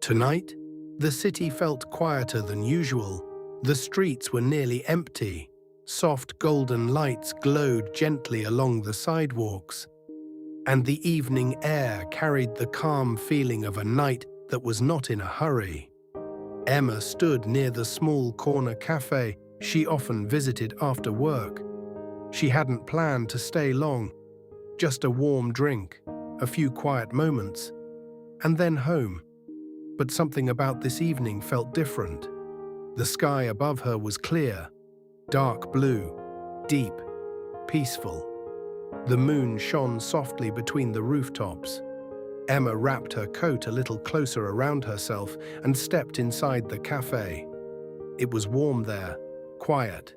Tonight, the city felt quieter than usual. The streets were nearly empty. Soft golden lights glowed gently along the sidewalks, and the evening air carried the calm feeling of a night that was not in a hurry. Emma stood near the small corner cafe she often visited after work. She hadn't planned to stay long, just a warm drink, a few quiet moments, and then home. But something about this evening felt different. The sky above her was clear, dark blue, deep, peaceful. The moon shone softly between the rooftops. Emma wrapped her coat a little closer around herself and stepped inside the cafe. It was warm there, quiet.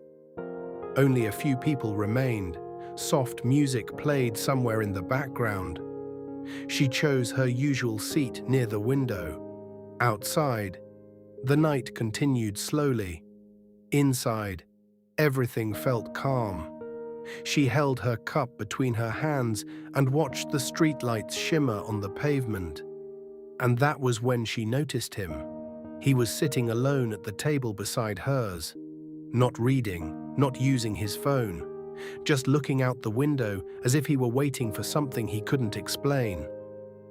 Only a few people remained. Soft music played somewhere in the background. She chose her usual seat near the window. Outside, the night continued slowly. Inside, everything felt calm. She held her cup between her hands and watched the streetlights shimmer on the pavement. And that was when she noticed him. He was sitting alone at the table beside hers, not reading, not using his phone, just looking out the window as if he were waiting for something he couldn't explain.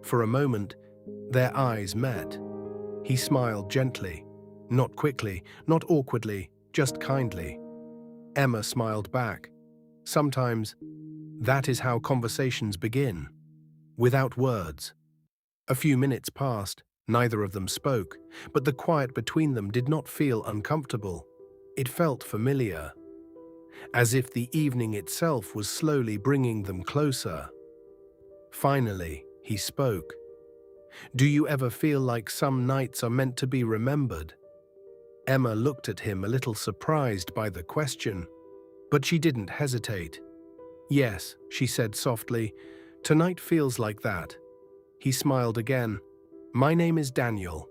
For a moment, their eyes met. He smiled gently, not quickly, not awkwardly, just kindly. Emma smiled back. Sometimes, that is how conversations begin, without words. A few minutes passed, neither of them spoke, but the quiet between them did not feel uncomfortable. It felt familiar, as if the evening itself was slowly bringing them closer. Finally, he spoke. "Do you ever feel like some nights are meant to be remembered?" Emma looked at him a little surprised by the question, but she didn't hesitate. "Yes," she said softly, "tonight feels like that." He smiled again. "My name is Daniel."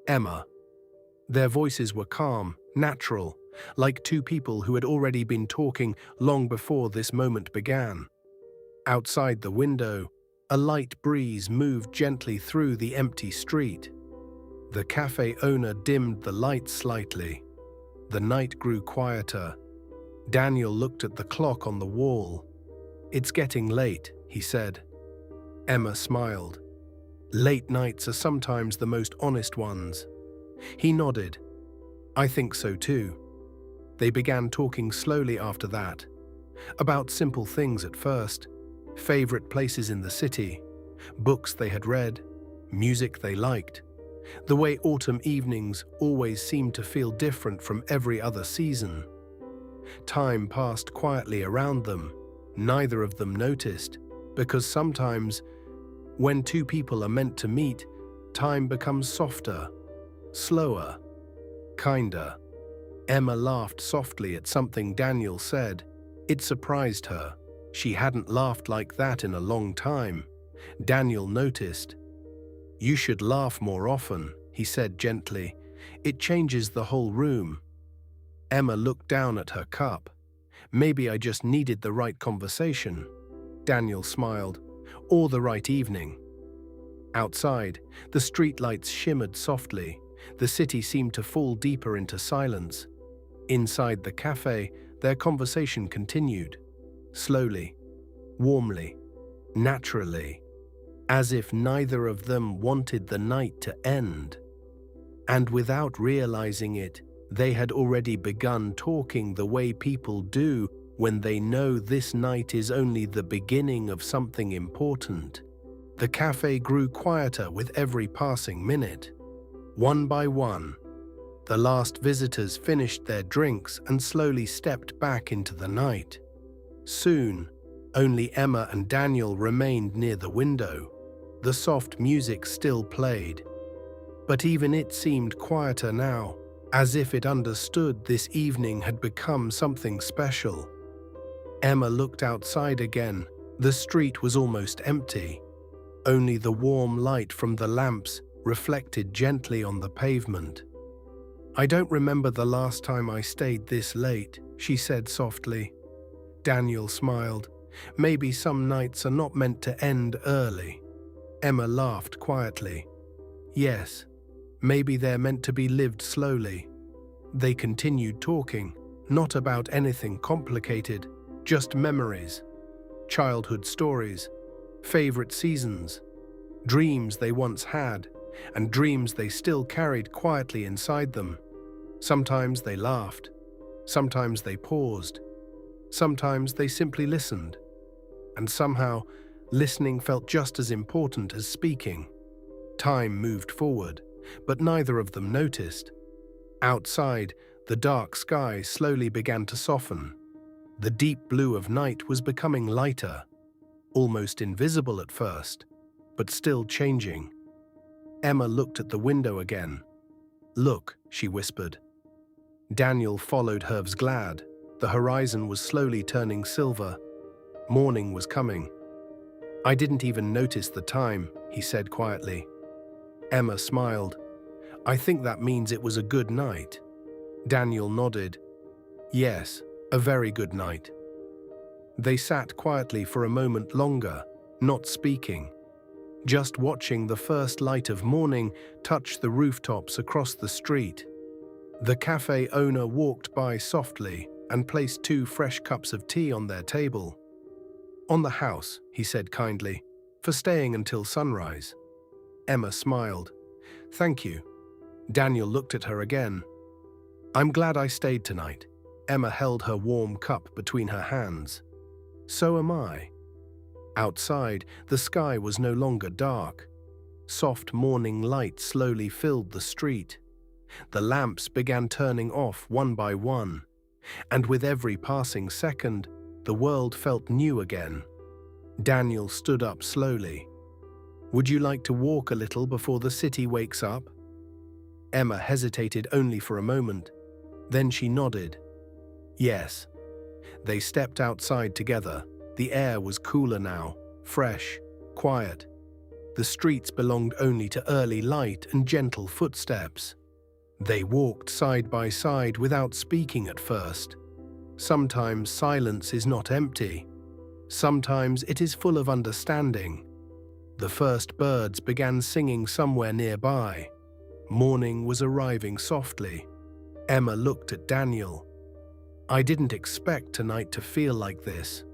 "Emma." Their voices were calm, natural, like two people who had already been talking long before this moment began. Outside the window, a light breeze moved gently through the empty street. The cafe owner dimmed the lights slightly. The night grew quieter. Daniel looked at the clock on the wall. "It's getting late," he said. Emma smiled. "Late nights are sometimes the most honest ones." He nodded. "I think so too." They began talking slowly after that, about simple things at first, favorite places in the city, books they had read, music they liked, the way autumn evenings always seemed to feel different from every other season. Time passed quietly around them. Neither of them noticed, because sometimes, when two people are meant to meet, time becomes softer, slower, kinder. Emma laughed softly at something Daniel said. It surprised her. She hadn't laughed like that in a long time. Daniel noticed. "You should laugh more often," he said gently. "It changes the whole room." Emma looked down at her cup. "Maybe I just needed the right conversation." Daniel smiled. "Or the right evening." Outside, the streetlights shimmered softly. The city seemed to fall deeper into silence. Inside the cafe, their conversation continued. Slowly, warmly, naturally, as if neither of them wanted the night to end. And without realizing it, they had already begun talking the way people do when they know this night is only the beginning of something important. The cafe grew quieter with every passing minute. One by one, the last visitors finished their drinks and slowly stepped back into the night. Soon, only Emma and Daniel remained near the window. The soft music still played, but even it seemed quieter now, as if it understood this evening had become something special. Emma looked outside again. The street was almost empty. Only the warm light from the lamps reflected gently on the pavement. "I don't remember the last time I stayed this late," she said softly. Daniel smiled. "Maybe some nights are not meant to end early." Emma laughed quietly. "Yes, Maybe they're meant to be lived slowly. They continued talking, not about anything complicated, just memories, childhood stories, favorite seasons, dreams they once had, and dreams they still carried quietly inside them. Sometimes they laughed, sometimes they paused, sometimes they simply listened. And somehow, listening felt just as important as speaking. Time moved forward, but neither of them noticed. Outside, the dark sky slowly began to soften. The deep blue of night was becoming lighter, almost invisible at first, but still changing. Emma looked at the window again. "Look," she whispered. Daniel followed Herv's glad. The horizon was slowly turning silver. Morning was coming. "I didn't even notice the time," he said quietly. Emma smiled. "I think that means it was a good night." Daniel nodded. "Yes, a very good night." They sat quietly for a moment longer, not speaking, just watching the first light of morning touch the rooftops across the street. The cafe owner walked by softly and placed 2 fresh cups of tea on their table. "On the house," he said kindly, "for staying until sunrise." Emma smiled. "Thank you." Daniel looked at her again. "I'm glad I stayed tonight." Emma held her warm cup between her hands. "So am I." Outside, the sky was no longer dark. Soft morning light slowly filled the street. The lamps began turning off one by one, and with every passing second, the world felt new again. Daniel stood up slowly. "Would you like to walk a little before the city wakes up?" Emma hesitated only for a moment. Then she nodded. "Yes." They stepped outside together. The air was cooler now, fresh, quiet. The streets belonged only to early light and gentle footsteps. They walked side by side without speaking at first. Sometimes silence is not empty. Sometimes it is full of understanding. The first birds began singing somewhere nearby. Morning was arriving softly. Emma looked at Daniel. "I didn't expect tonight to feel like this."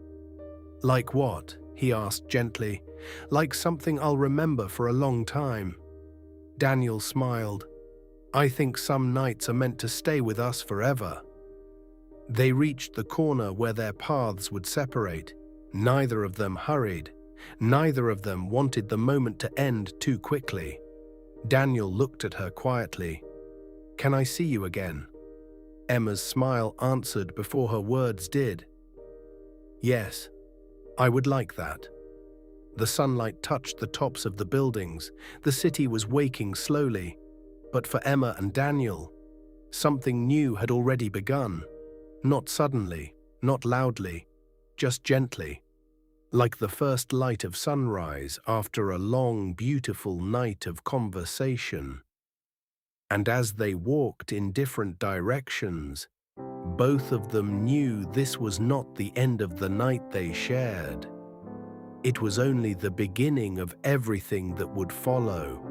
"Like what?" he asked gently. "Like something I'll remember for a long time." Daniel smiled. "I think some nights are meant to stay with us forever." They reached the corner where their paths would separate. Neither of them hurried. Neither of them wanted the moment to end too quickly. Daniel looked at her quietly. "Can I see you again?" Emma's smile answered before her words did. "Yes, I would like that." The sunlight touched the tops of the buildings. The city was waking slowly. But for Emma and Daniel, something new had already begun. Not suddenly, not loudly, just gently, like the first light of sunrise after a long, beautiful night of conversation. And as they walked in different directions, both of them knew this was not the end of the night they shared. It was only the beginning of everything that would follow.